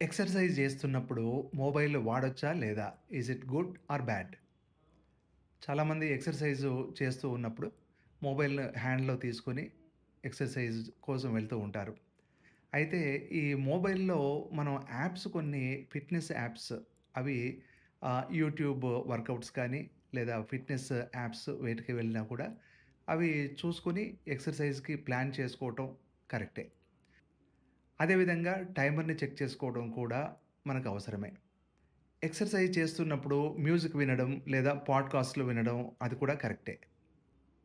Exercise చేస్తున్నప్పుడు mobile వాడొచ్చా లేదా? Is it good or bad? చాలామంది ఎక్సర్సైజు చేస్తూ ఉన్నప్పుడు మొబైల్ హ్యాండ్‌లో తీసుకొని ఎక్సర్సైజ్ కోసం వెళ్తూ ఉంటారు. అయితే ఈ మొబైల్‌లో మనం యాప్స్ కొన్ని ఫిట్‌నెస్ యాప్స్ అవి యూట్యూబ్ వర్కౌట్స్ కానీ లేదా ఫిట్‌నెస్ యాప్స్ వేటికి వెళ్ళినా కూడా అవి చూసుకొని ఎక్సర్సైజ్‌కి ప్లాన్ చేసుకోవటం కరెక్టే. అదేవిధంగా టైమర్‌ని చెక్ చేసుకోవడం కూడా మనకు అవసరమే. ఎక్సర్సైజ్ చేస్తున్నప్పుడు మ్యూజిక్ వినడం లేదా పాడ్‌కాస్ట్‌లు వినడం అది కూడా కరెక్టే.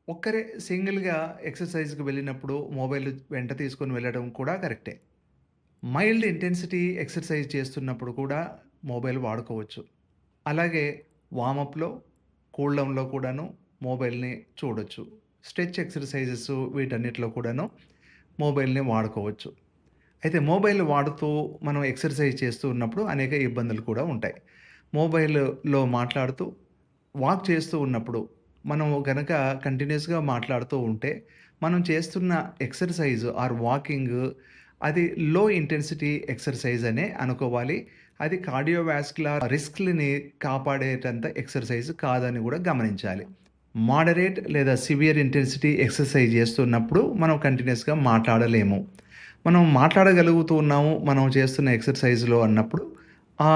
ఒక్కరే సింగిల్‌గా ఎక్సర్సైజ్‌కి వెళ్ళినప్పుడు మొబైల్ వెంట తీసుకొని వెళ్ళడం కూడా కరెక్టే. మైల్డ్ ఇంటెన్సిటీ ఎక్సర్సైజ్ చేస్తున్నప్పుడు కూడా మొబైల్ వాడుకోవచ్చు. అలాగే వార్మప్‌లో, కూల్ డౌన్‌లో కూడాను మొబైల్‌ని చూడొచ్చు. స్ట్రెచ్ ఎక్సర్‌సైజెస్ వీటన్నిటిలో కూడాను మొబైల్‌ని వాడుకోవచ్చు. అయితే మొబైల్ వాడుతూ మనం ఎక్సర్సైజ్ చేస్తూ ఉన్నప్పుడు అనేక ఇబ్బందులు కూడా ఉంటాయి. మొబైల్‌లో మాట్లాడుతూ వాక్ చేస్తూ ఉన్నప్పుడు మనం గనక కంటిన్యూయస్‌గా మాట్లాడుతూ ఉంటే మనం చేస్తున్న ఎక్సర్సైజ్ ఆర్ వాకింగ్ అది లో ఇంటెన్సిటీ ఎక్సర్సైజ్ అనే అనుకోవాలి. అది కార్డియోవాస్కులర్ రిస్క్‌లని కాపాడేటంత ఎక్సర్సైజ్ కాదని గూడా గమనించాలి. మోడరేట్ లేదా సివియర్ ఇంటెన్సిటీ ఎక్సర్సైజ్ చేస్తున్నప్పుడు మనం కంటిన్యూయస్‌గా మాట్లాడలేము. మనం మాట్లాడగలుగుతూ ఉన్నాము, మనం చేస్తున్న ఎక్సర్సైజ్‌లో అన్నప్పుడు ఆ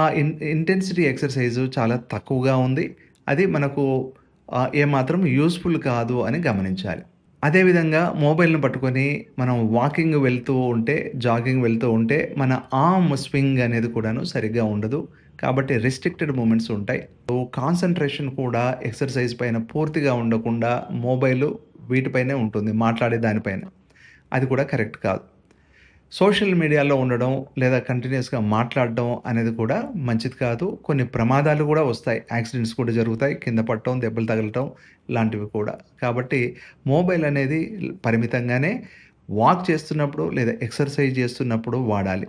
ఇంటెన్సిటీ ఎక్సర్సైజు చాలా తక్కువగా ఉంది. అది మనకు ఏమాత్రం యూజ్‌ఫుల్ కాదు అని గమనించాలి. అదేవిధంగా మొబైల్‌ని పట్టుకొని మనం వాకింగ్ వెళ్తూ ఉంటే, జాగింగ్ వెళ్తూ ఉంటే మన ఆర్మ్ స్వింగ్ అనేది కూడాను సరిగ్గా ఉండదు. కాబట్టి రెస్ట్రిక్టెడ్ మూవ్‌మెంట్స్ ఉంటాయి. కాన్సంట్రేషన్ కూడా ఎక్సర్సైజ్ పైన పూర్తిగా ఉండకుండా మొబైలు వీటిపైనే ఉంటుంది. మాట్లాడే దానిపైన. అది కూడా కరెక్ట్ కాదు. సోషల్ మీడియాలో ఉండడం లేదా కంటిన్యూయస్‌గా మాట్లాడడం అనేది కూడా మంచిది కాదు. కొన్ని ప్రమాదాలు గూడా వస్తాయి. యాక్సిడెంట్స్ కూడా జరుగుతాయి. కింద పడటం, దెబ్బలు తగలటం లాంటివి కూడా. కాబట్టి మొబైల్ అనేది పరిమితంగానే వాక్ చేస్తున్నప్పుడు లేదా ఎక్సర్సైజ్ చేస్తున్నప్పుడు వాడాలి.